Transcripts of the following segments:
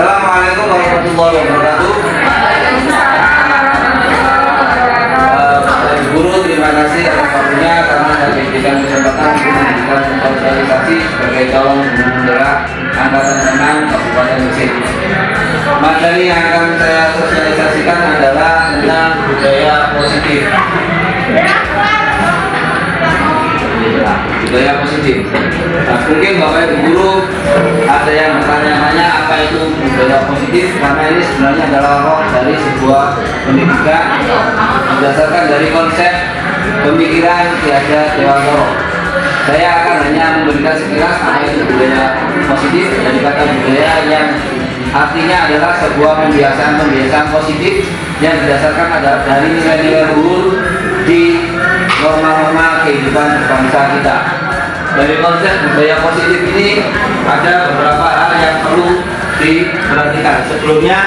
Assalamualaikum warahmatullahi wabarakatuh. Bapak Ibu Guru, terima kasih atas waktunya karena diberikan kesempatan untuk memberikan sosialisasi sebagai calon bendera Angkatan 6 Kabupaten Gresik. Materi yang akan saya sosialisasikan adalah tentang budaya positif. Budaya positif. Nah, mungkin Bapak Ibu Guru ada yang bertanya-tanya apa itu budaya positif, karena ini sebenarnya adalah roh dari sebuah pendidikan berdasarkan dari konsep pemikiran Ki Hajar Dewantoro. Saya akan hanya memberikan sekilas apa itu budaya positif, dari kata budaya yang artinya adalah sebuah pembiasaan positif yang berdasarkan dari nilai-nilai luhur di norma-norma kehidupan berbangsa kita. Dari konsep budaya positif ini ada beberapa hal yang perlu diperhatikan. Sebelumnya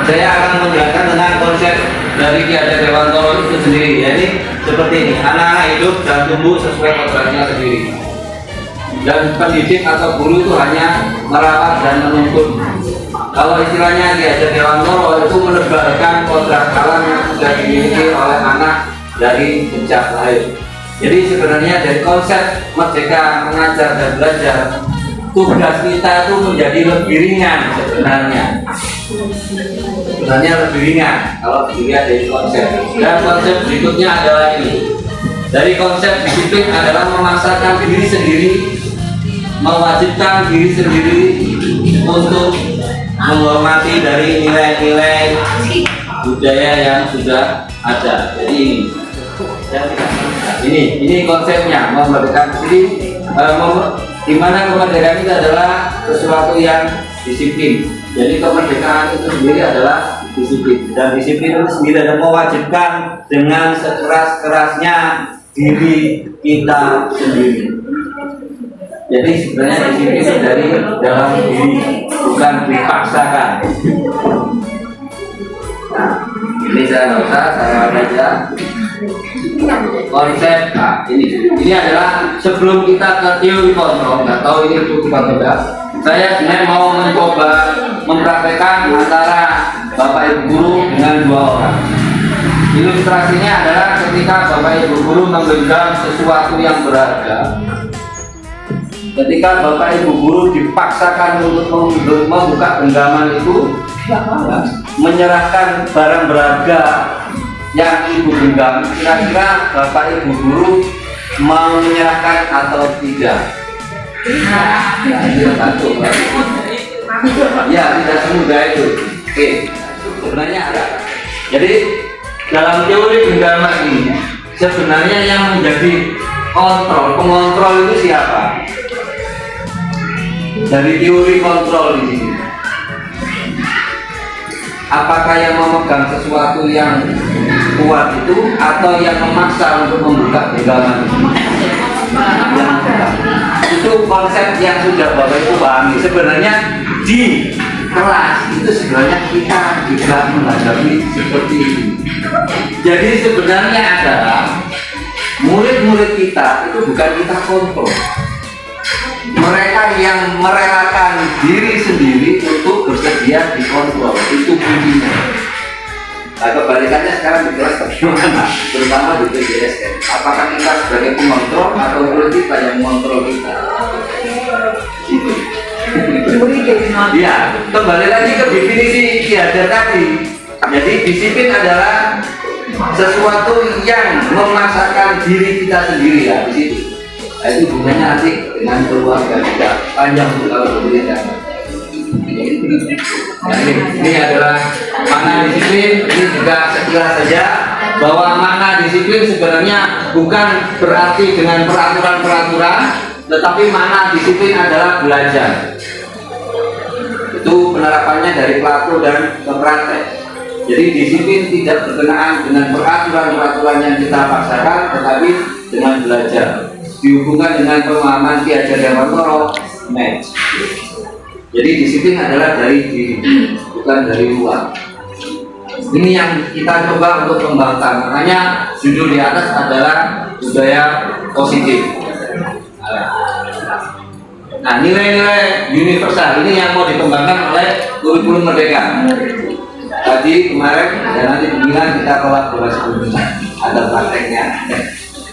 saya akan menjelaskan tentang konsep dari Ki Hajar Dewantoro itu sendiri. Jadi seperti ini, anak-anak hidup dan tumbuh sesuai kodratnya sendiri. Dan pendidik atau guru itu hanya merawat dan menuntun. Kalau istilahnya Ki Hajar Dewantoro itu menebalkan kodrat alam yang sudah dimiliki oleh anak dari sejak lahir. Jadi sebenarnya dari konsep merdeka mengajar dan belajar, tugas kita itu menjadi lebih ringan sebenarnya lebih ringan kalau dilihat dari konsep. Dan konsep berikutnya adalah ini. Dari konsep disiplin adalah memaksakan diri sendiri, mewajibkan diri sendiri untuk menghormati dari nilai-nilai budaya yang sudah ada. Jadi ini konsepnya memerdekakan diri, di mana kemerdekaan itu adalah sesuatu yang disiplin. Jadi kemerdekaan itu sendiri adalah disiplin, dan disiplin itu sendiri adalah mewajibkan dengan sekeras-kerasnya diri kita sendiri. Jadi sebenarnya disiplin itu dari dalam diri, bukan dipaksakan. Nah, ini saya nggak usah, saya aja konsep. Nah, ini adalah sebelum kita ke teori kontrol, nggak tahu ini cukup atau tidak. Saya sebenarnya mau mencoba mempraktekkan antara Bapak Ibu Guru dengan dua orang. Ilustrasinya adalah ketika Bapak Ibu Guru menggenggam sesuatu yang berharga. Ketika Bapak Ibu Guru dipaksakan untuk membuka genggaman itu, menyerahkan barang berharga yang Ibu genggam, kira-kira Bapak Ibu Guru mau menyerahkan atau tidak? Ya, tidak semudah itu. Oke, sebenarnya ada. Jadi dalam teori genggaman ini, sebenarnya yang menjadi pengontrol itu siapa? Dari teori kontrol di sini, apakah yang memegang sesuatu yang kuat itu atau yang memaksa untuk membuka genggaman yang itu konsep yang sudah Bapak Ibu pahami. Sebenarnya di kelas itu sebenarnya kita juga menghadapi seperti ini. Jadi sebenarnya adalah murid-murid kita itu bukan kita kontrol, mereka yang merelakan diri sendiri untuk bersedia dikontrol, itu kuncinya. Nah, kebalikannya sekarang di kelas bagaimana, terutama di PJSN, apakah kita sebagai pengontrol atau murid kita yang mengontrol kita? Itu. Ya, kembali lagi ke definisi Ki Hajar tadi. Jadi disiplin adalah sesuatu yang memaksakan diri kita sendiri, ya di situ. Nah, itu hubungannya nanti dengan keluarga kita, panjang kalau berbeda. Nah, ini adalah makna disiplin. Ini juga sekilas saja bahwa makna disiplin sebenarnya bukan berarti dengan peraturan-peraturan, tetapi makna disiplin adalah belajar. Itu penerapannya dari pelaku dan pempraktek. Jadi disiplin tidak berkenaan dengan peraturan-peraturan yang kita paksakan, tetapi dengan belajar. Dihubungkan dengan pemahaman Ki Hajar Dewantoro, match. Jadi disiplin adalah dari diri, bukan dari luar. Ini yang kita coba untuk kembangkan. Makanya judul di atas adalah budaya positif. Nah, nilai-nilai universal ini yang mau dikembangkan oleh kurikulum Merdeka. Tadi kemarin dan nanti bilang kita kolaborasi ada prakteknya.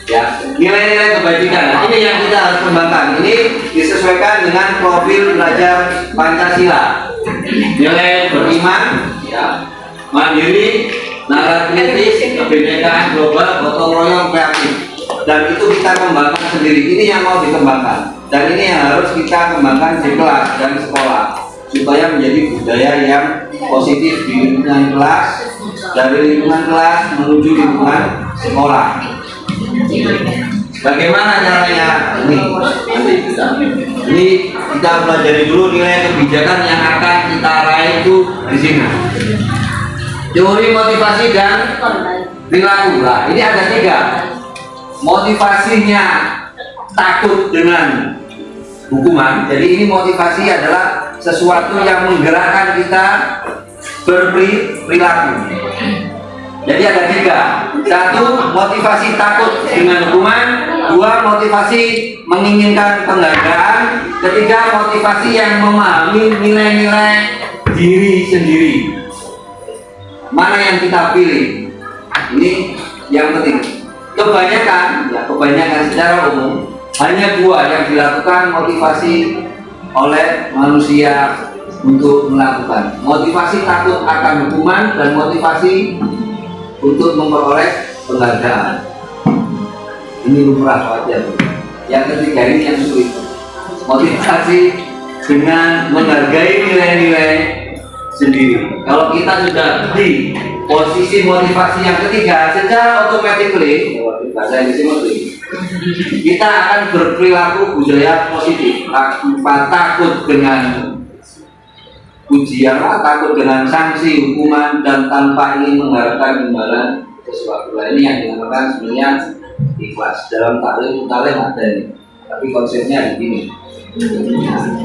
Ya, nilai-nilai kebajikan. Nah, ini yang kita harus kembangkan. Ini disesuaikan dengan profil belajar Pancasila. Nilai beriman, ya, mandiri, nalar kritis, kebinekaan global, gotong royong, kreatif. Dan itu kita kembangkan sendiri. Ini yang mau dikembangkan. Dan ini yang harus kita kembangkan di kelas dan sekolah supaya menjadi budaya yang positif di lingkungan kelas, dari lingkungan kelas menuju lingkungan sekolah. Bagaimana caranya? Ini kita pelajari dulu nilai kebijakan yang akan kita raih itu di sini. Teori motivasi dan perilaku. Nah, ini ada 3. Motivasinya takut dengan hukuman. Jadi ini motivasi adalah sesuatu yang menggerakkan kita berperilaku. Jadi ada 3. 1, motivasi takut dengan hukuman. 2, motivasi menginginkan penghargaan. 3, motivasi yang memahami nilai-nilai diri sendiri. Mana yang kita pilih? Ini yang penting. Kebanyakan secara umum hanya 2 yang dilakukan motivasi oleh manusia untuk melakukan. Motivasi takut akan hukuman dan motivasi untuk memperoleh penghargaan. Ini lumrah wajar. Yang ketiga ini yang sulit. Motivasi dengan menghargai nilai-nilai sendiri. Kalau kita sudah di posisi motivasi yang ketiga, secara otomatis bahasa Inggris kita akan berperilaku budaya positif, tanpa takut dengan ujian, takut dengan sanksi, hukuman, dan tanpa ingin mengharapkan imbalan sesuatu. Ini yang dinamakan sebenarnya ikhlas. Dalam taklim ada ini, tapi konsepnya begini.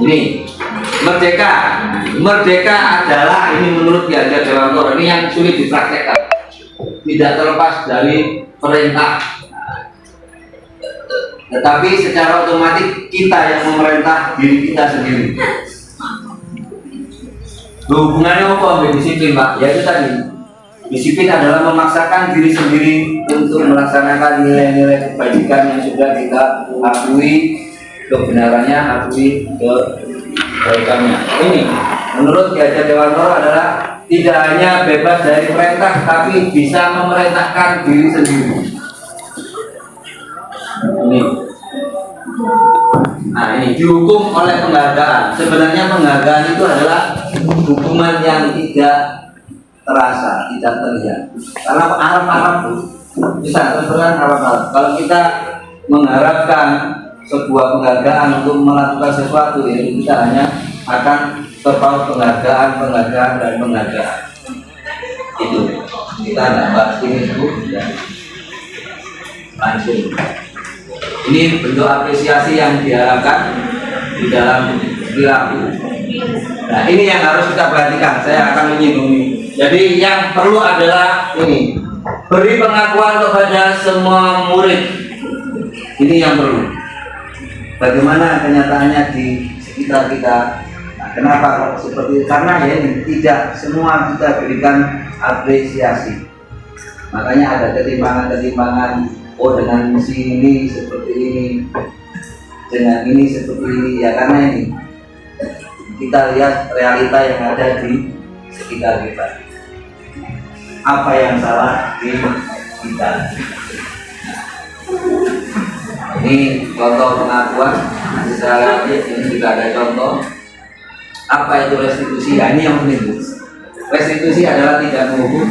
Ini merdeka adalah, ini menurut Ki Hajar Dewantara, ini yang sulit dipraktekkan, tidak terlepas dari perintah. Tetapi secara otomatis kita yang memerintah diri kita sendiri. Hubungannya apa dengan disiplin, Pak? Ya itu tadi. Disiplin adalah memaksakan diri sendiri untuk melaksanakan nilai-nilai kebajikan yang sudah kita akui kebenarannya, akui kebaikannya. Ini menurut Ki Hajar Dewantara adalah tidak hanya bebas dari perintah, tapi bisa memerintahkan diri sendiri. Ini. Nah, ini dihukum oleh penghargaan. Sebenarnya penghargaan itu adalah hukuman yang tidak terasa, tidak terlihat. Karena harap-harap bisa terserah harap-harap. Kalau kita mengharapkan sebuah penghargaan untuk melakukan sesuatu, ya kita hanya akan terpaut penghargaan itu. Kita tidak bahas ini dulu ya. Langsung. Ini bentuk apresiasi yang diharapkan di dalam perilaku. Nah, ini yang harus kita perhatikan. Saya akan menyinggung ini. Jadi yang perlu adalah ini, beri pengakuan kepada semua murid. Ini yang perlu. Bagaimana kenyataannya di sekitar kita? Nah, kenapa kok seperti itu? Karena ya ini tidak semua kita berikan apresiasi. Makanya ada ketimpangan-ketimpangan. Oh, dengan misi ini seperti ini, dengan ini seperti ini, ya karena ini kita lihat realita yang ada di sekitar kita. Apa yang salah di kita? Ini contoh pengakuan. Saya lihat ini juga ada contoh. Apa itu restitusi? Ini yang penting. Restitusi adalah tidak menghukum,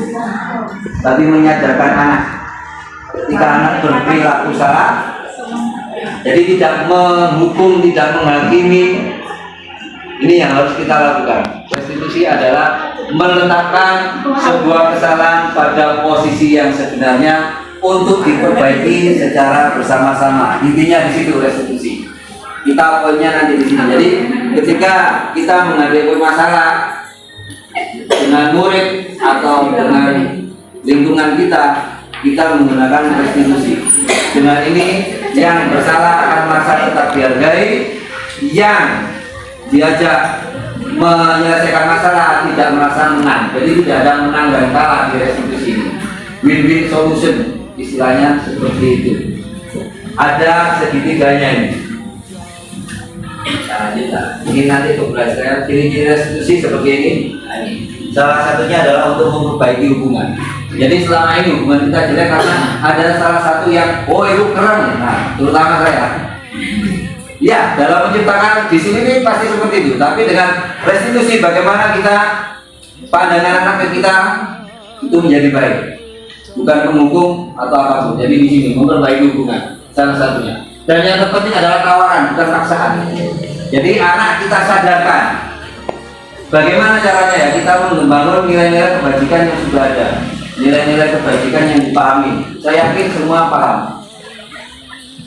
tapi menyadarkan anak. Ketika anak berperilaku salah, jadi tidak menghukum, tidak menghakimi. Ini yang harus kita lakukan. Restitusi adalah meletakkan sebuah kesalahan pada posisi yang sebenarnya untuk diperbaiki secara bersama-sama. Intinya di situ restitusi. Kita poinnya nanti di sini. Jadi ketika kita menghadapi masalah dengan murid atau dengan lingkungan kita menggunakan restitusi. Dengan ini yang bersalah akan merasa tetap dihargai, yang diajak menyelesaikan masalah tidak merasa menang. Jadi tidak ada menang dan kalah di restitusi ini. Win-win solution istilahnya seperti itu. Ada segitiganya ini. Nah, ini nanti pembelajaran ciri-ciri restitusi seperti ini. Nah, ini. Salah satunya adalah untuk memperbaiki hubungan. Jadi selama ini hubungan kita jelek karena ada salah satu yang itu keren. Nah, terutama saya. Ya, dalam menciptakan di sini nih pasti seperti itu. Tapi dengan restitusi bagaimana kita pandangan anak kita itu menjadi baik, bukan menghukum atau apapun. Jadi di sini memperbaiki hubungan salah satunya. Dan yang terpenting adalah tawaran, bukan paksaan. Jadi anak kita sadarkan bagaimana caranya ya kita membangun nilai-nilai kebajikan yang sudah ada, nilai-nilai kebajikan yang dipahami. Saya yakin semua paham.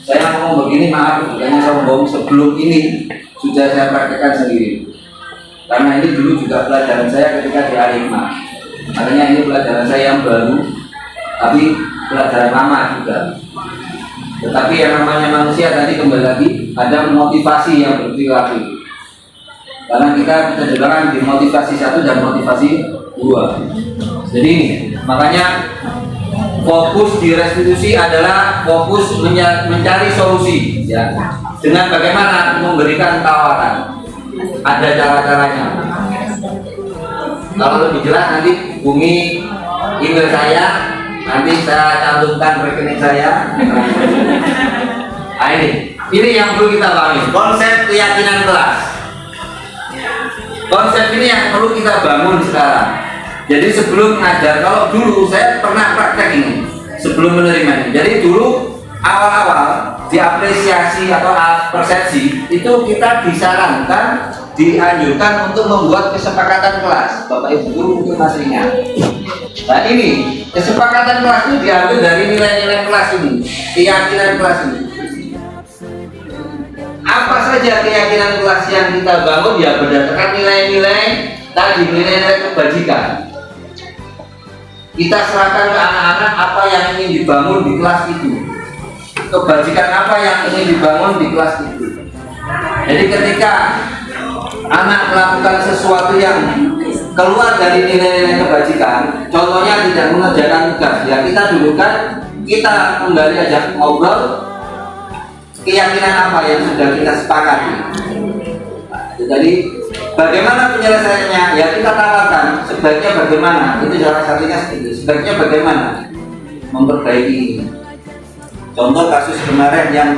Saya ngomong begini, maaf bukannya sombong, sebelum ini sudah saya praktekkan sendiri. Karena ini dulu juga pelajaran saya ketika di Al-Hikmah. Makanya ini pelajaran saya yang baru, tapi pelajaran lama juga. Tetapi yang namanya manusia tadi kembali lagi ada motivasi yang berperilaku. Karena kita juga kan dimotivasi satu dan motivasi dua. Jadi ini makanya fokus di restitusi adalah fokus mencari solusi, ya. Dengan bagaimana memberikan tawaran. Ada cara-caranya. Kalau lebih jelas nanti hubungi email saya, nanti saya cantumkan rekening saya. Nah, ini yang perlu kita pahami. Konsep keyakinan kelas. Konsep ini yang perlu kita bangun sekarang. Jadi sebelum ngajar, kalau dulu saya pernah praktek ini sebelum menerima ini. Jadi dulu awal-awal diapresiasi atau persepsi itu kita disarankan, dianjurkan untuk membuat kesepakatan kelas. Bapak Ibu guru mungkin masih ingat. Nah ini kesepakatan kelas itu diambil dari nilai-nilai kelas ini, keyakinan kelas ini. Apa saja keyakinan kelas yang kita bangun ya berdasarkan nilai-nilai tadi, nilai-nilai kebajikan. Kita serahkan ke anak-anak apa yang ingin dibangun di kelas itu, kebajikan apa yang ingin dibangun di kelas itu. Jadi ketika anak melakukan sesuatu yang keluar dari nilai-nilai kebajikan, contohnya tidak mengerjakan tugas, ya kita dudukkan, kita kembali ajak ngobrol keyakinan apa yang sudah kita sepakati. Jadi bagaimana penyelesaiannya? Ya kita tawarkan sebaiknya bagaimana. Itu salah satunya seperti sebaiknya bagaimana memperbaiki. Contoh kasus kemarin yang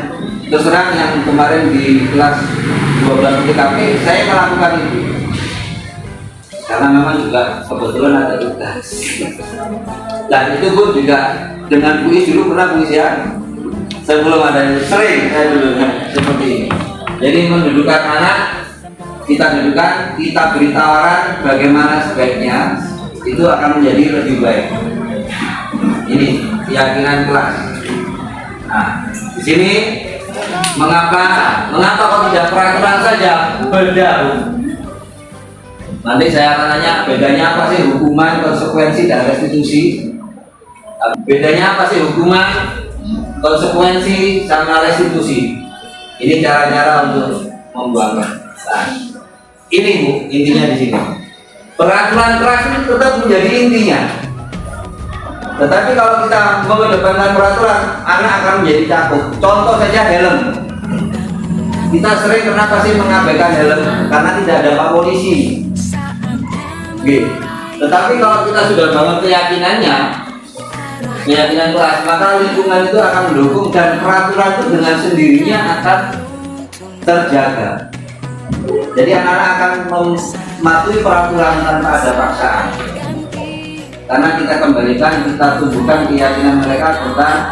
terserang yang kemarin di kelas 12 TKP, saya melakukan itu karena memang juga kebetulan ada tugas. Dan itu pun juga dengan puisi dulu pernah puisi ya. Sebelum ada itu sering saya dulu seperti ini. Jadi mendudukkan anak, kita dudukkan, kita beri tawaran bagaimana sebaiknya itu akan menjadi lebih baik. Ini keyakinan kelas. Nah, di sini mengapa kok tidak peraturan saja beda? Nanti saya akan tanya bedanya apa sih hukuman, konsekuensi dan restitusi. Bedanya apa sih hukuman, konsekuensi sama restitusi? Ini cara-cara untuk membuangkan. Nah, ini Bu, intinya di sini. Peraturan kelas itu tetap menjadi intinya. Tetapi kalau kita mengedepankan peraturan, anak akan menjadi takut. Contoh saja helm. Kita sering kenapa sih mengabaikan helm? Karena tidak ada pak polisi. Gitu. Tetapi kalau kita sudah bangun keyakinan kelas, maka lingkungan itu akan mendukung dan peraturan itu dengan sendirinya akan terjaga. Jadi anak-anak akan mematuhi peraturan tanpa ada paksaan. Karena kita kembalikan, kita tumbuhkan keyakinan mereka tentang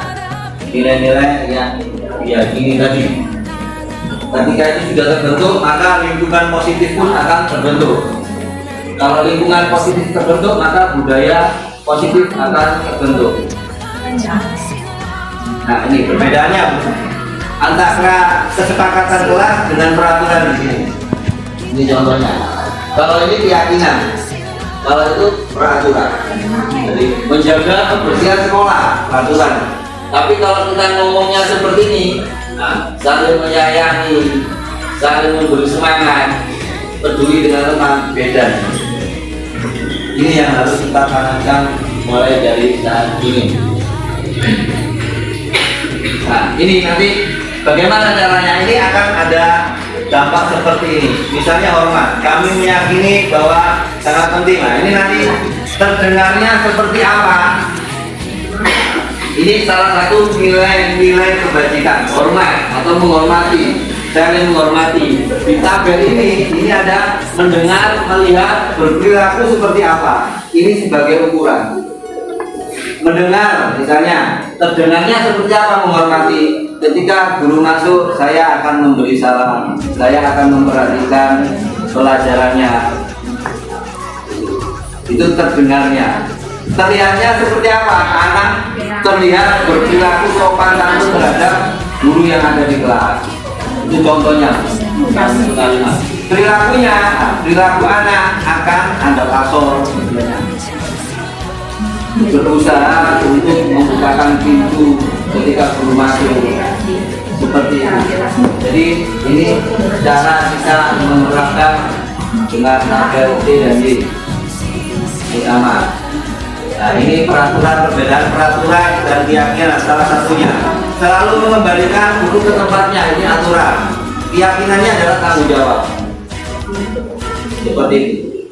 nilai-nilai yang diyakini tadi. Ketika itu sudah terbentuk, maka lingkungan positif pun akan terbentuk. Kalau lingkungan positif terbentuk, maka budaya positif akan terbentuk. Nah ini perbedaannya antara kesepakatan kelas dengan peraturan di sini. Ini contohnya. Kalau ini keyakinan, kalau itu peraturan. Jadi menjaga kebersihan sekolah, peraturan. Tapi kalau kita ngomongnya seperti ini, nah, saling menyayangi, saling memberi semangat, peduli dengan teman, beda. Ini yang harus kita tanamkan mulai dari saat ini. Nah, ini nanti bagaimana caranya? Ini akan ada dampak seperti ini. Misalnya hormat, kami meyakini bahwa sangat penting. Nah, ini nanti terdengarnya seperti apa? Ini salah satu nilai-nilai kebajikan, hormat atau menghormati, saling menghormati. Di tabel ini ada mendengar, melihat, berperilaku seperti apa. Ini sebagai ukuran. Mendengar, misalnya, terdengarnya seperti apa menghormati. Ketika guru masuk, saya akan memberi salam, saya akan memperhatikan pelajarannya. Itu terdengarnya. Terlihatnya seperti apa? Anak terlihat berperilaku sopan santun terhadap guru yang ada di kelas. Itu contohnya. Perilakunya, perilaku anak akan anda pasor, berusaha untuk membukakan pintu ketika guru masuk, seperti itu. Jadi ini cara kita menerapkan dengan tabel C dan D sama. Nah, ini peraturan, perbedaan peraturan dan keyakinan salah satunya. Selalu mengembalikan guru ke tempatnya, ini aturan. Keyakinannya adalah tanggung jawab. Seperti itu.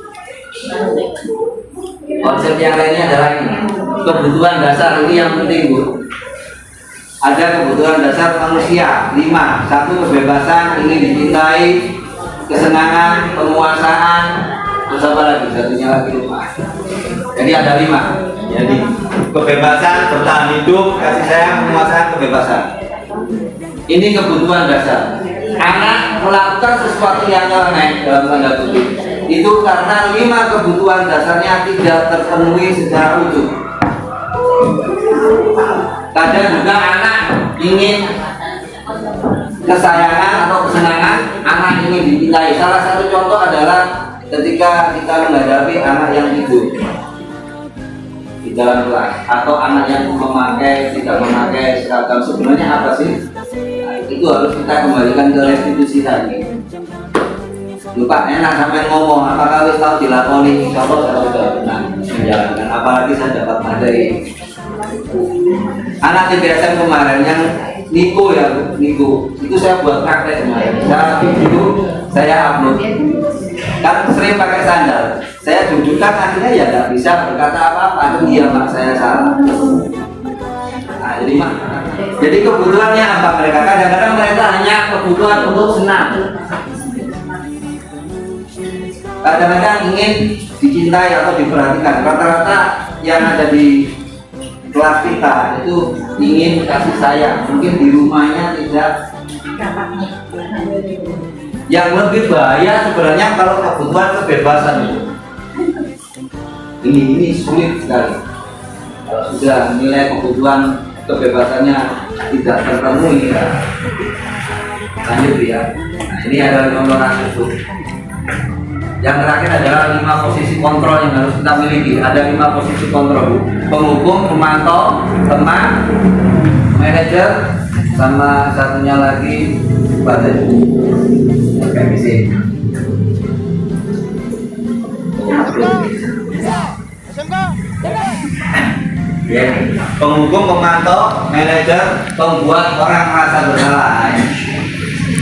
Konsep yang lainnya adalah ini. Kebutuhan dasar ini yang penting, Bu. Ada kebutuhan dasar manusia 5. 1 kebebasan, ini dicintai, kesenangan, penguasaan, terus apa lagi? Satunya lagi lupa. Jadi ada 5. Jadi kebebasan, bertahan hidup, kasih sayang, penguasaan, kebebasan. Ini kebutuhan dasar. Anak melakukan sesuatu yang aneh dalam tanda kutip itu karena 5 kebutuhan dasarnya tidak terpenuhi secara utuh. Kadang juga anak ingin kesayangan atau kesenangan, anak ingin dicintai. Salah satu contoh adalah ketika kita menghadapi anak yang tidur di dalam kelas atau anak yang tidak memakai seragam. Sebenarnya apa sih? Nah, itu harus kita kembalikan ke restitusi tadi. Lupa enak sampai ngomong, apakah wis tahu dilakoni? Kalau sudah pernah menjalankan, apalagi saya dapat materi. Anak TPSM kemarin yang Niko itu saya buat praktek kemarin. Saya video, saya upload. Kan sering pakai sandal. Saya dudukkan akhirnya ya nggak bisa berkata apa-apa. Iya Pak, saya salah. Nah, jadi kebutuhannya apa mereka? Kadang-kadang mereka hanya kebutuhan untuk senang. Kadang-kadang ingin dicintai atau diperhatikan. Rata-rata yang ada di kelas kita itu ingin kasih sayang. Mungkin di rumahnya tidak. Yang lebih bahaya sebenarnya kalau kebutuhan kebebasan itu. Ini sulit sekali. Kalau sudah nilai kebutuhan kebebasannya tidak terpenuhi ya. Lanjut ya. Nah, ini adalah contoh itu. Yang terakhir adalah 5 posisi kontrol yang harus kita miliki. Ada 5 posisi kontrol: penghukum, pemantau, teman, manajer, sama satunya lagi badan. Misi. Ya, penghukum, pemantau, manajer, pembuat orang merasa bersalah.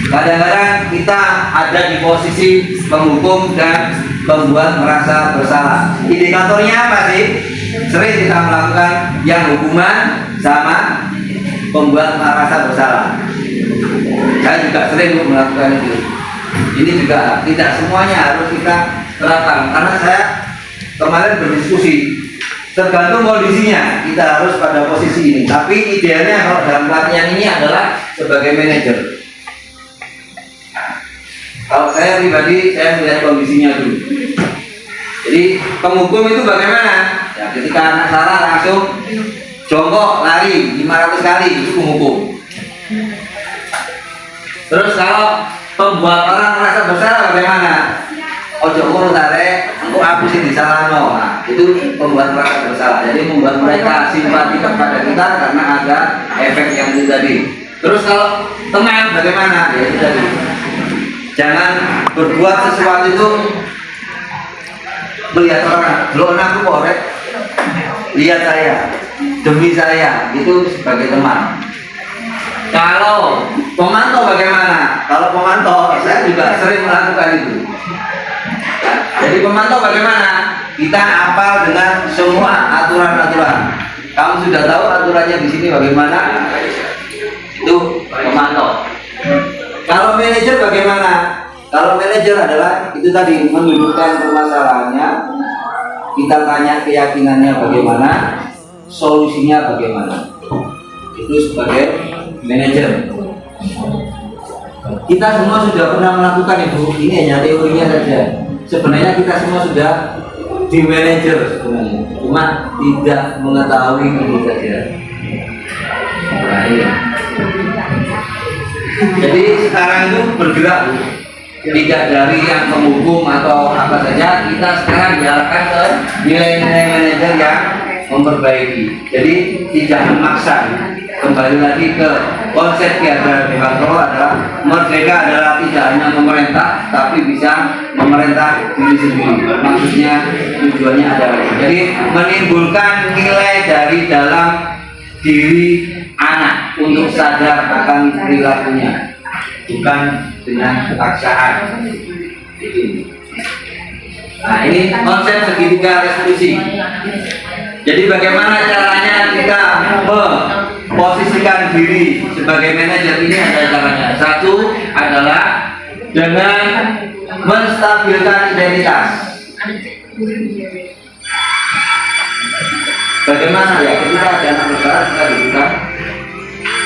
Kadang-kadang kita ada di posisi penghukum dan pembuat merasa bersalah. Indikatornya apa sih? Sering kita melakukan yang hukuman sama pembuat merasa bersalah. Saya juga sering melakukan itu. Ini juga tidak semuanya harus kita terapkan, karena saya kemarin berdiskusi. Tergantung kondisinya, kita harus pada posisi ini. Tapi idealnya kalau dalam pelatihan ini adalah sebagai manajer. Kalau saya pribadi, saya melihat kondisinya dulu. Jadi penghukum itu bagaimana? Ya, ketika anak salah langsung jongkok lari 500 kali, itu penghukum. Terus kalau pembuat orang merasa bersalah bagaimana? Ojo ngono tarik, aku habisin di salano. Nah, itu pembuat merasa bersalah. Jadi membuat mereka simpati kepada kita karena ada efek yang itu tadi. Terus kalau teman bagaimana? Ya itu tadi. Jangan berbuat sesuatu itu melihat orang, lo anakku korek, lihat saya, demi saya, itu sebagai teman. Kalau pemantau bagaimana? Kalau pemantau, saya juga sering melakukan itu. Jadi pemantau bagaimana? Kita hafal dengan semua aturan-aturan. Kamu sudah tahu aturannya di sini bagaimana? Itu pemantau. Kalau manajer bagaimana? Kalau manajer adalah itu tadi, menunjukkan permasalahannya, kita tanya keyakinannya bagaimana, solusinya bagaimana. Itu sebagai manajer. Kita semua sudah pernah melakukan itu. Ini hanya teorinya saja. Sebenarnya kita semua sudah di manajer sebenarnya, cuma tidak mengetahui ini saja. Nah, iya. Jadi sekarang itu bergerak, tidak dari yang menghukum atau apa saja. Kita sekarang diarahkan ke nilai-nilai manajer yang memperbaiki. Jadi tidak memaksa. Kembali lagi ke konsep Piagam Dewan Pro adalah merdeka adalah tidak hanya memerintah, tapi bisa memerintah diri sendiri. Maksudnya tujuannya adalah jadi menimbulkan nilai dari dalam diri anak untuk sadar akan perilakunya, bukan dengan paksaan. Nah, ini konsep segitiga restitusi. Jadi bagaimana caranya kita memposisikan diri sebagai manajer, ini ada caranya. Satu adalah dengan menstabilkan identitas. Bagaimana ya ketika ada anak besar kita dibuka,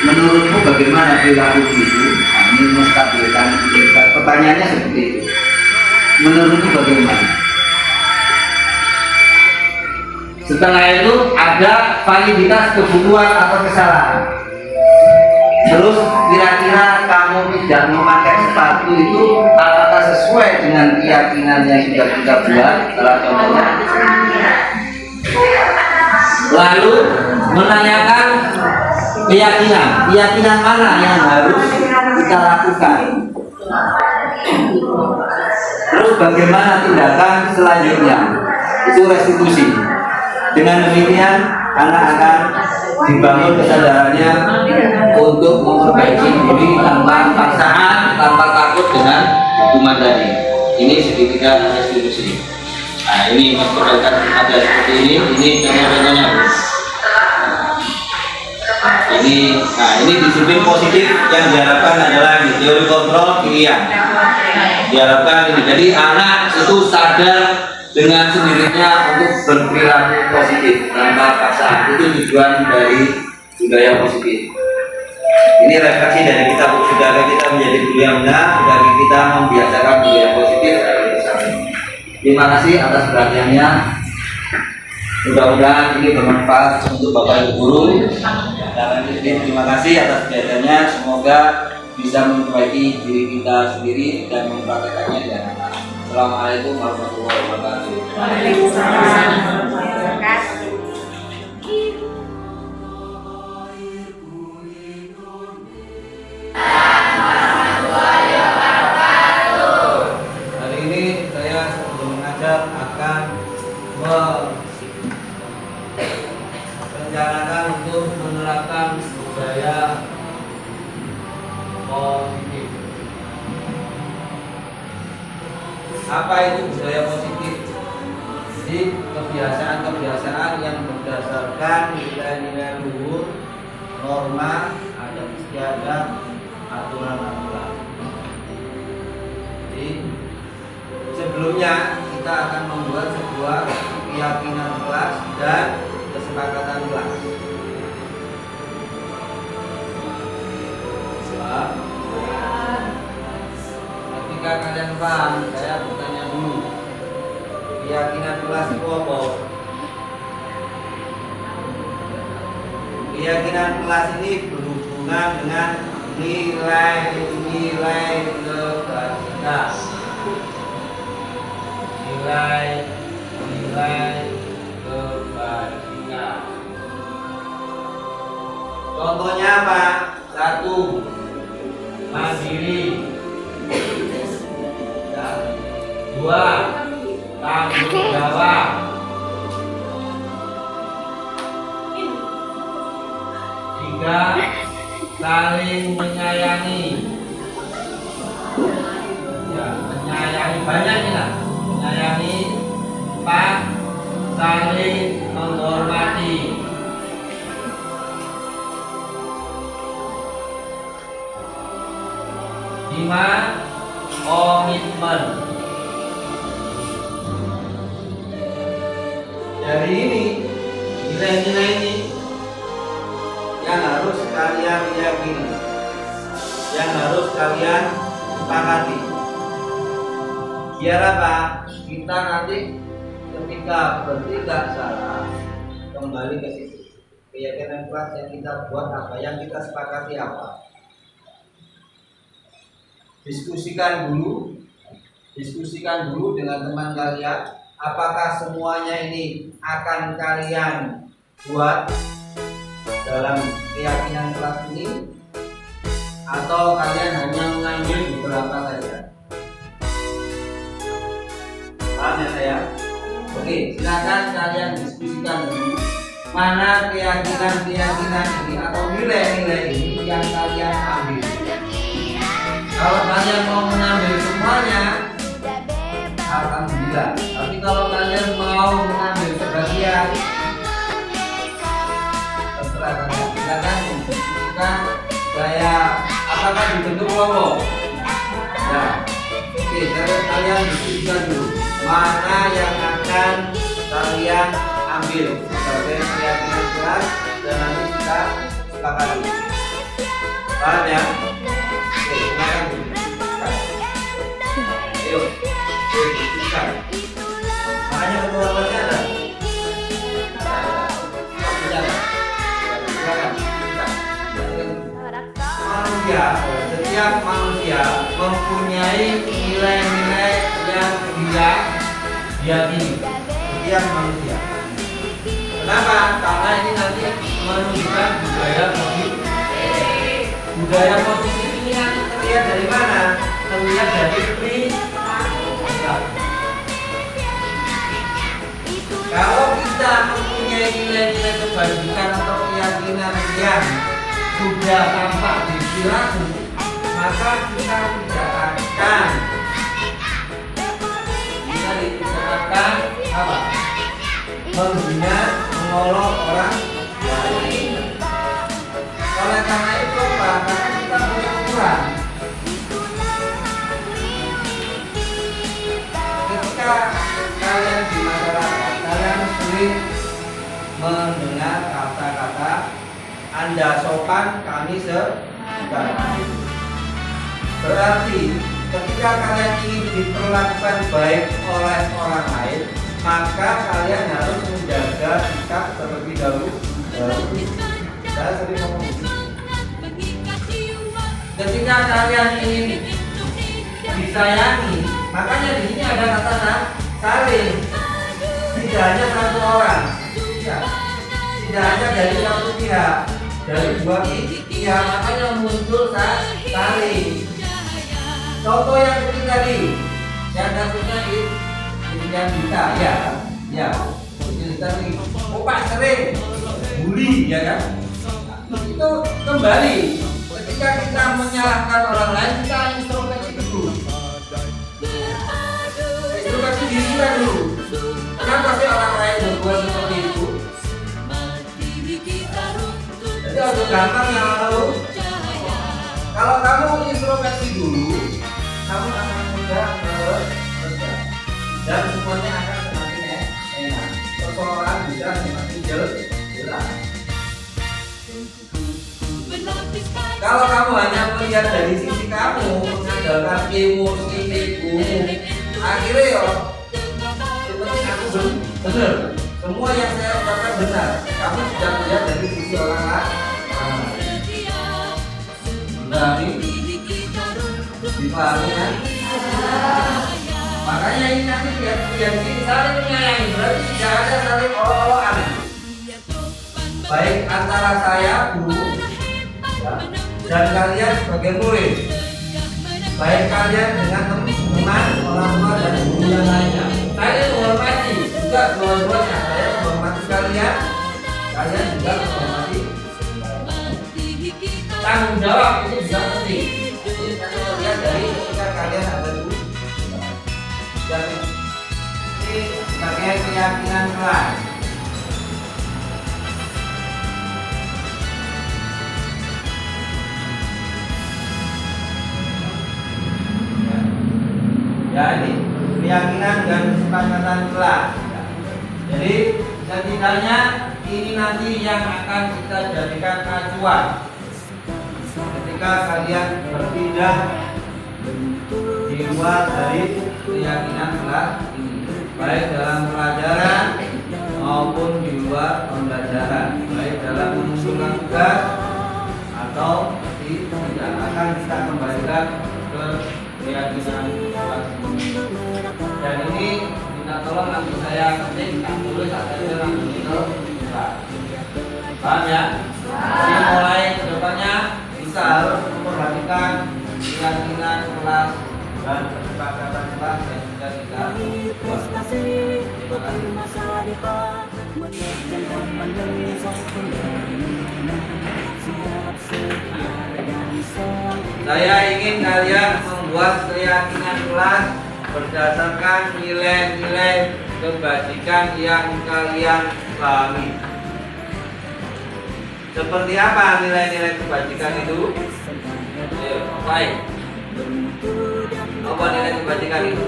menurutmu bagaimana perilaku itu? Nah, ini menstabilkan identitas. Pertanyaannya seperti itu. Menurutmu bagaimana? Setelah itu ada validitas kebutuhan atau kesalahan. Terus kira-kira kamu tidak memakai sepatu itu apakah sesuai dengan keyakinan yang sudah kita buat? Contohnya. Lalu menanyakan keyakinan mana yang harus kita lakukan. Terus bagaimana tindakan selanjutnya? Itu restitusi. Dengan demikian anak akan dibangun kesadarannya untuk memperbaiki diri tanpa paksaan, tanpa takut dengan hukuman tadi. Ini segitiga restitusi. Nah, ini maksudnya ada seperti ini contoh-contohnya. Ini disiplin positif yang diharapkan adalah di teori kontrol pilihan. Diharapkan ini. Jadi anak itu sadar dengan sendirinya untuk berperilaku positif tanpa paksaan. Itu tujuan dari budaya positif. Ini refleksi dari kita menjadi guru yang benar, dari kita membiasakan budaya positif dari bersama. Terima kasih atas perhatiannya. Mudah-mudahan ini bermanfaat untuk Bapak Ibu guru. Dan terima kasih atas perhatiannya. Semoga bisa memperbaiki diri kita sendiri dan mempraktekannya di anak-anak. Assalamualaikum warahmatullahi wabarakatuh. Waalaikumsalam warahmatullahi wabarakatuh. Hari ini saya sebelum mengajar akan merencanakan untuk menerapkan budaya positif. Apa itu budaya positif? Jadi kebiasaan-kebiasaan yang berdasarkan nilai-nilai luhur, norma, adat istiadat, aturan-aturan. Jadi sebelumnya kita akan membuat sebuah keyakinan kelas dan kesepakatan kelas. Ketika kalian paham, saya bertanya dulu, keyakinan kelas itu apa? Keyakinan kelas ini berhubungan dengan nilai-nilai kebajikan, nilai-nilai kebajikan. Contohnya apa? 1. Mandiri. Dua, tanggung jawab. Tiga, saling menyayangi. Ya, menyayangi banyak nih lah. Menyayangi. Empat, saling menghormati. Lima, komitmen. Dari ini, nilai-nilai ini yang harus kalian yakini, yang harus kalian sepakati. Biar apa? Kita nanti ketika bertindak salah kembali ke situ. Keyakinan keras yang kita buat apa, yang kita sepakati apa. Diskusikan dulu dengan teman kalian, apakah semuanya ini akan kalian buat dalam keyakinan kelas ini, atau kalian hanya mengambil beberapa saja. Paham ya saya? Oke, silakan kalian diskusikan dulu mana keyakinan ini atau nilai-nilai ini yang kalian ambil. Kalau kalian mau mengambil semuanya, alhamdulillah. Tapi kalau kalian mau mengambil sebagian, terserah kalian. Silakan diskusikan. Saya apakah dibentuk kelompok? Nah, oke, kalian diskusikan dulu mana yang akan kalian ambil sebagai keyakinan kelas dan nanti kita sepakati. Paham ya? Oke, silakan diskusikan. Ayo, diskusikan. Makanya ketua kelasnya ada. Setiap manusia mempunyai nilai-nilai yang dia yakini. Setiap manusia. Kenapa? Karena ini nanti menunjukkan budaya positif. Budaya positif ini nanti terlihat dari mana? Terlihat dari perilaku. Kalau kita mempunyai nilai-nilai kebajikan atau keyakinan yang sudah tampak di perilaku, maka kita tidak akan apa? Menghina, mengolok orang lain. Oleh karena itu apa? Karena kita punya ukuran. Ketika kalian di masyarakat, kalian sering mendengar kata-kata Anda sopan, kami segan. Berarti ketika kalian ingin diperlakukan baik oleh orang lain, maka kalian harus menjaga sikap terlebih dahulu. Saya sering ngomong gitu. Ketika kalian ingin disayangi, makanya di sini ada kata saling. Tidak hanya satu orang, tidak hanya dari satu pihak, dari dua pihak, makanya muncul saling. Contoh yang seperti tadi, yang kasusnya yang kita, ya, kita nih, Pak sering bully, ya kan? Itu kembali ketika kita menyalahkan orang lain, kita introspeksi dulu. Introspeksi diri kita dulu. Kenapa sih orang lain berbuat seperti itu? Jadi harus gampang yang lalu. Kalau kamu introspeksi dulu, kamu akan mudah bekerja dan semuanya akan semakin enak. Persoalan bisa semakin jelas. Kalau kamu hanya melihat dari sisi kamu, mengandalkan emosi egomu, akhirnya ya seperti aku benar. Semua yang saya katakan benar. Kamu tidak melihat dari sisi orang lain. Dipahami kan? Makanya ini nanti biar ini saling menyayangi, berarti tidak ada saling olok-olokan. Baik antara saya guru dan kalian sebagai murid, baik kalian dengan teman teman, orang tua dan guru yang lainnya. Saya menghormati juga dua-duanya. Saya menghormati kalian, kalian juga menghormati. Tanggung jawab ini juga penting. Ini saya lihat dari ketika kalian ada di dan ini sebagai keyakinan kelas. Ya, ini keyakinan dan kesepakatan kelas. Jadi setidaknya ini nanti yang akan kita jadikan acuan ketika kalian berpindah di luar dari keyakinan kelas ini, baik dalam pelajaran maupun di luar pembelajaran, baik dalam mengumpulkan tugas atau tidak, akan kita kembalikan ke keyakinan kelas ini. Dan ini minta tolong nanti saya ketik, tulis atau langsung itu paham ya? Jadi mulai ke depannya kita harus memperhatikan keyakinan kelas dan kesepakatan kelas yang sudah kita buat. Terima kasih. Saya ingin kalian membuat keyakinan kelas berdasarkan nilai-nilai kebajikan yang kalian pahami. Seperti apa nilai-nilai kebajikan itu? Baik. Apa nilai kebajikan itu?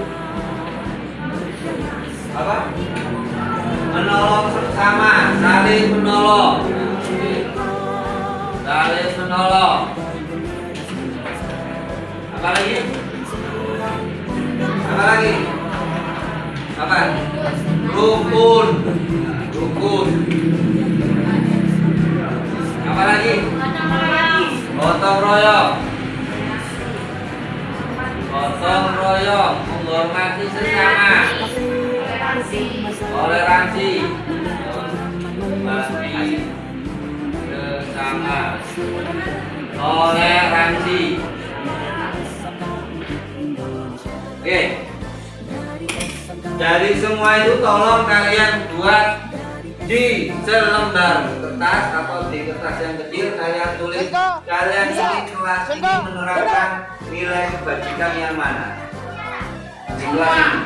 Apa? Menolong sesama, saling menolong. Saling menolong. Apa lagi? Apa lagi? Apa? Rukun. Rukun. Apa lagi? Gotong royong. Gotong royong, menghormati sesama. Toleransi. Menghormati sesama. Toleransi. Oke. Dari semua itu tolong kalian buat di selembar kertas atau di kertas yang kecil, kalian tulis kalian ini kelas ini menerapkan nilai kebajikan yang mana di kelas ini.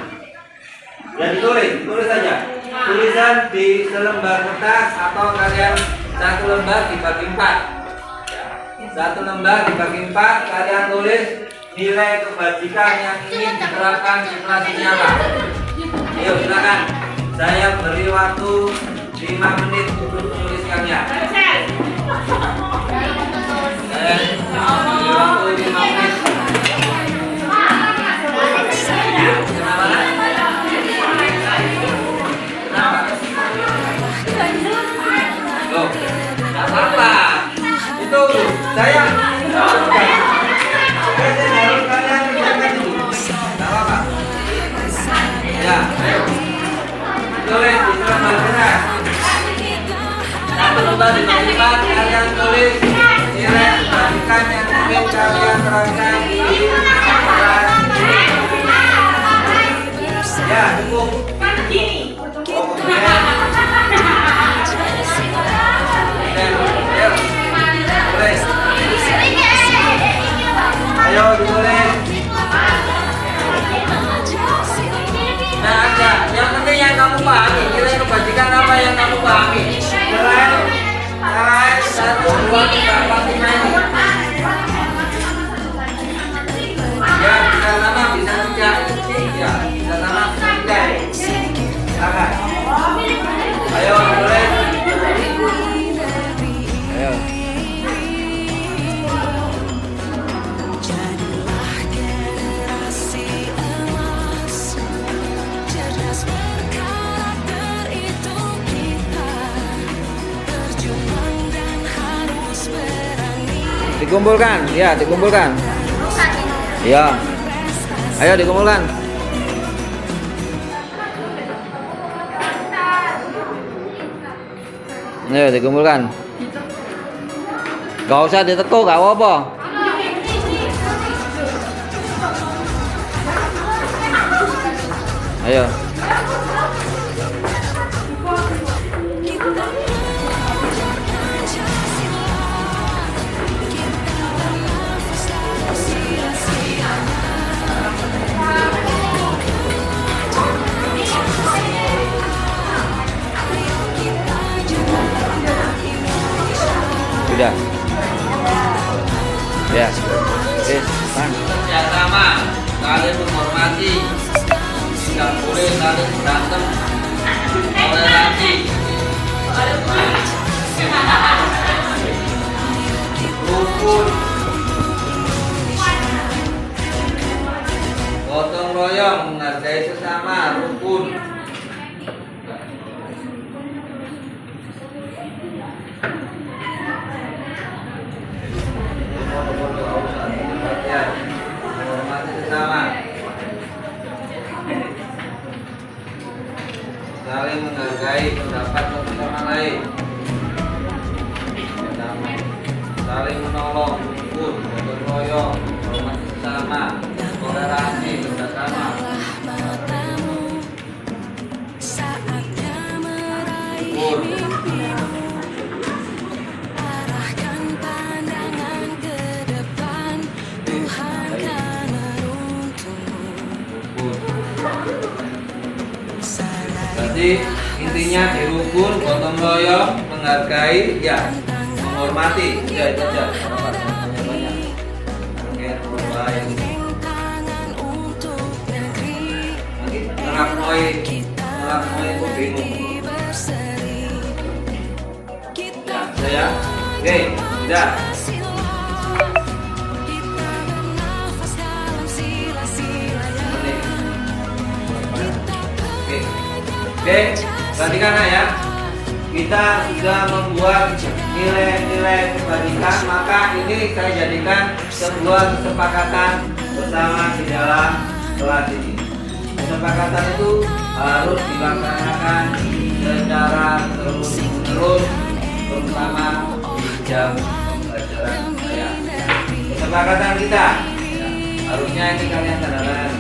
Ya ditulis saja. Tulisan di selembar kertas atau kalian satu lembar dibagi 4. Satu lembar dibagi 4, kalian tulis nilai kebajikan yang ingin diterapkan di kelas ini apa. Ayo silakan. Saya beri waktu 5 menit untuk menuliskannya. Beri waktu 5 menit. Kenapa? Loh, nggak apa-apa. Itu saya harus kalian kerjakan dulu. Nggak apa-apa. Ya, ayo. Tulis di selembar kertas. Satu lembar di depan kalian tulis nilai kebajikan yang ingin kalian terapkan di kelas ini. Ya, cukup. Ayo ditulis. Nah, ada. Yang penting yang kamu pahami, nilai kebajikan apa yang kamu pahami. Nilai 1, 2, 3, 4, 5 ini. Ya, bisa sama, bisa tidak. Ya, bisa sama, bisa tidak. Silakan. Ayo tulis. Ayo. Dikumpulkan, ya dikumpulkan. Ya, ayo dikumpulkan. Ayo dikumpulkan. Gak usah ditekuk, gak apa-apa. Ayo. Sudah. Ya. Oke, man. Kerjasama, saling menghormati, tidak boleh saling berantem, toleransi. Rukun, gotong royong, menghargai sesama, rukun. Menghormati sesama, saling menghargai pendapat satu sama lain, saling menolong, rukun, gotong royong, menghormati sesama, toleransi, bersama. Rukun. Berarti intinya di rukun, gotong royong, menghargai, ya, menghormati, ya itu aja. Banyak. Oke, baik. Lagi ngelakoi itu bingung. Ya, oke, sudah. Oke, perhatikan ya. Kita sudah membuat nilai-nilai kebajikan, maka ini saya jadikan sebuah kesepakatan bersama di dalam kelas ini. Kesepakatan itu harus dilaksanakan secara terus-menerus, terutama di jam pelajaran saya. Kesepakatan kita, harusnya ini kalian tanda tangan.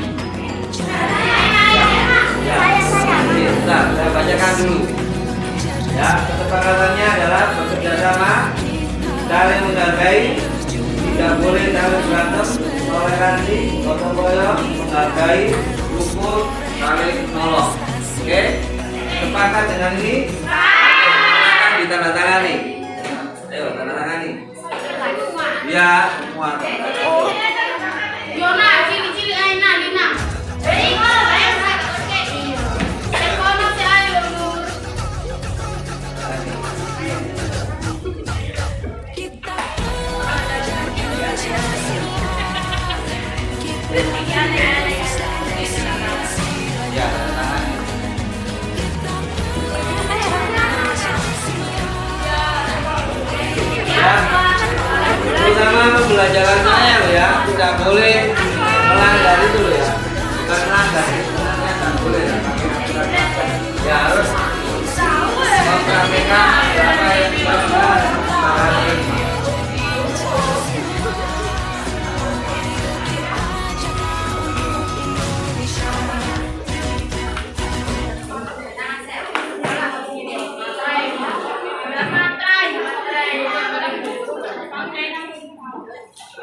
Bentar, saya bacakan dulu. Ya, kesepakatannya adalah bekerja sama, saling menghargai, tidak boleh saling berantem, toleransi, gotong royong, menghargai, rukun, saling menolong. Oke? Sepakat dengan ini? Akan ditandatangani. Ayo, tandatangani. Ya, semua. Yona, cili-cili aina, Lina. Ya, tandatangani. Ya, terutama pembelajarannya ya, tidak boleh melanggar itu loh ya, bukan melanggar, sebenarnya tidak boleh ya, ya harus mempraktikkan apa yang dilakukan sekarang ini.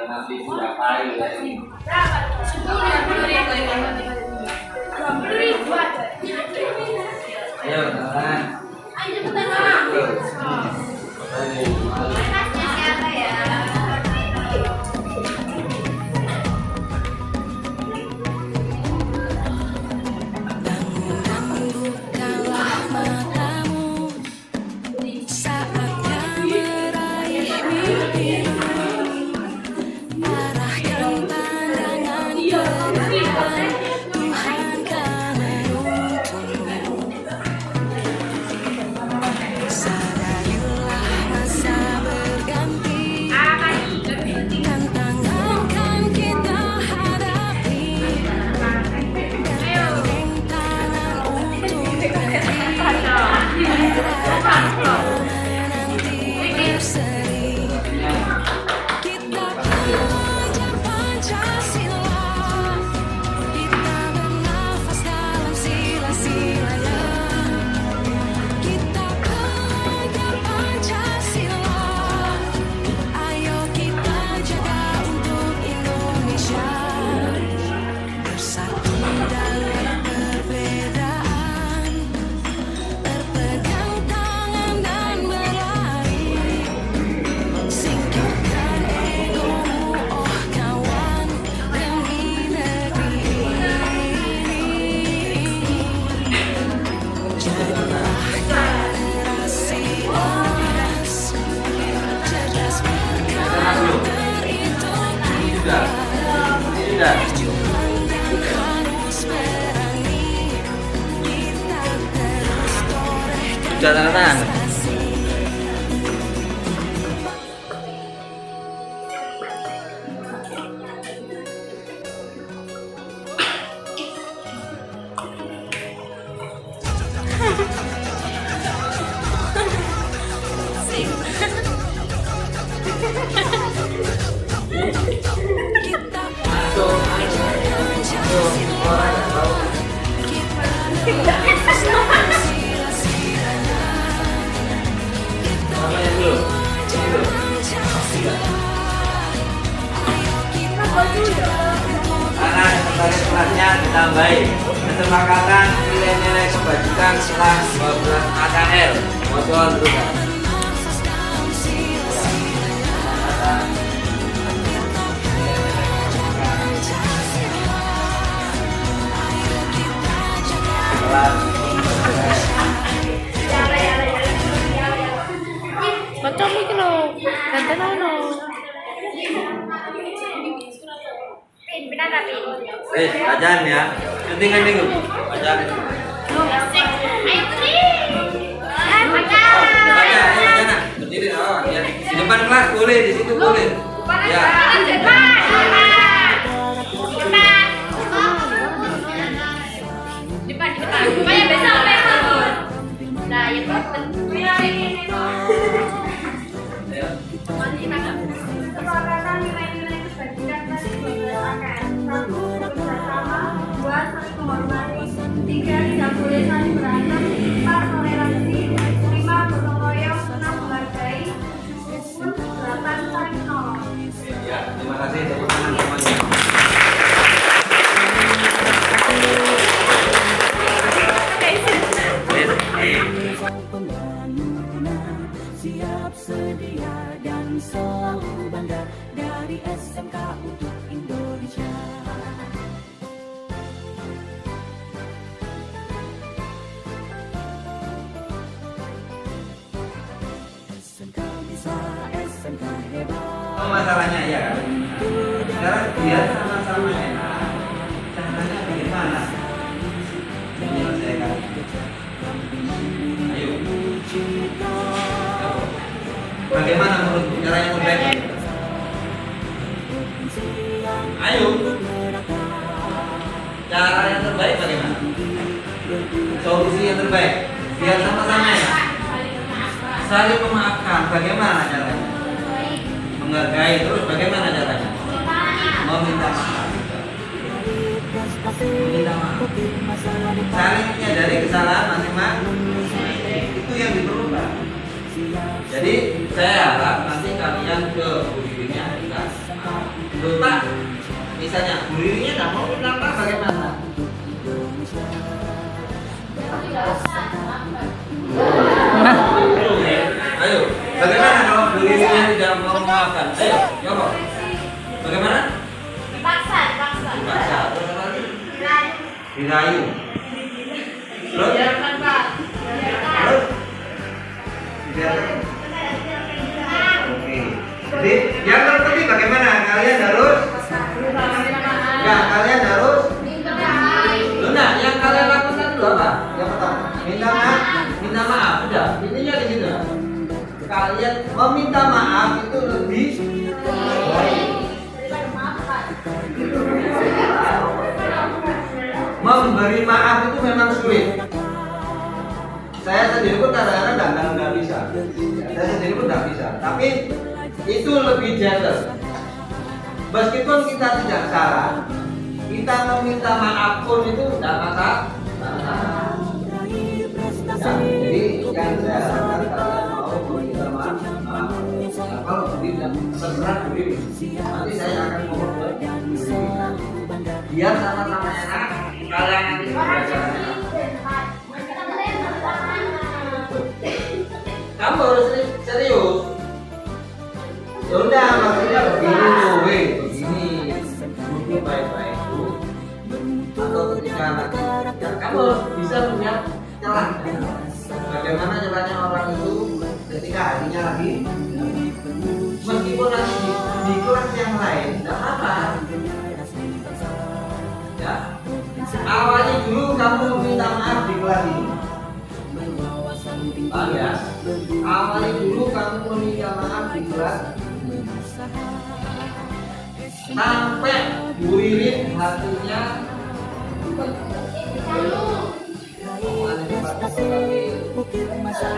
Nanti berapa ya ini? Ayo, tangan. sudah tanda tangan. Karena sekretaris-kelasnya ditambahi kesepakatan nilai-nilai kebajikan setelah 12 AKL. Mohon berubah. Macam ni kena nanti nono. Benar tapi. Ajan ya. Pentingan minggu. Ajan. Ayo Tri. Baca, ayo Jana. Berdiri. Oh, ya. Di depan kelas boleh, di situ boleh. Ya. Depan. Supaya besok. Nah, yang Kesepakatan nilai-nilai kebajikan tadi akan 1. Bersama, 2. Saling menghormati, 3. Tidak boleh saling berantem, 4. Toleransi, 5. Gotong royong, 6. Menghargai, 7. Rukun, 8. Saling menolong. Ya, terima kasih tepuk tangan semuanya. Siap sedia dan selalu bangga dari SMK untuk Indonesia. SMK bisa, SMK hebat. Oh, masalahnya ya kan? Sekarang dia sama-sama enak. Caranya bagaimana? Menyelesaikan. Ayo. Bagaimana menurut cara yang terbaik? Ayo. Cara yang terbaik bagaimana? Solusi yang terbaik biar sama-sama ya. Saling memaafkan. Bagaimana caranya? Menghargai terus bagaimana caranya? Meminta maaf. Meminta maaf. Saling menyadari kesalahan masing-masing. Itu yang diperlukan. Jadi saya harap nanti kalian ke Bu Ririnya kita loh Pak, misalnya Bu Ririnya nggak mau minta maaf bagaimana? Ayo, bagaimana kalau Bu Ririnya tidak mau memaafkan? Ayo, jawab. Bagaimana? dipaksa. Dipaksa. Terus apa lagi? Dirayu. Terus? Biarkan Pak. Terus? Dibiarkan. Oke. Jadi yang terpenting bagaimana kalian harus kalian harus nah, yang kalian lakukan itu apa? Yang pertama, minta maaf, udah. Intinya di situ. Kalian meminta maaf itu lebih memberi maaf itu memang sulit. Saya sendiri pun kadang-kadang nggak bisa. Saya sendiri pun nggak bisa. Tapi itu lebih gentle. Meskipun kita tidak salah, kita meminta maaf pun itu tidak masalah. Ya, jadi yang saya sarankan kalian mau meminta maaf, maaf. Nah, kalau tidak terserah beri. Nanti saya akan ngomong ke beri. Biar sama-sama enak. Kalian nanti belajar enak. Kamu harus serius. Ya udah, maksudnya begini tuh, begini. Duduk baik-baik tuh. Atau ketika nanti, ya, kamu bisa melihat celah. Bagaimana celahnya orang itu ketika hatinya lagi. Meskipun nanti di kelas yang lain, tidak apa. Ya, awalnya dulu kamu minta maaf di kelas ini. Paham ya? Awali dulu kamu meminta maaf di kelas sampai Bu Ririn hatinya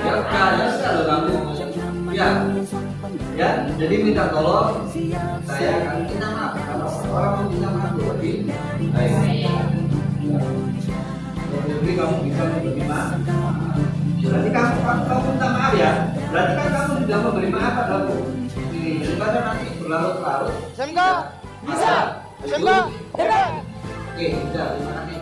ya kaya sekali kamu ya jadi minta tolong saya akan minta maaf kalau orang minta maaf lebih baik jadi kamu bisa memberi maaf berarti kamu minta maaf ya berarti kan kamu sudah memberi maaf padaku daripada nanti berlarut-larut SMK bisa. SMK hebat. oke sudah terima kasih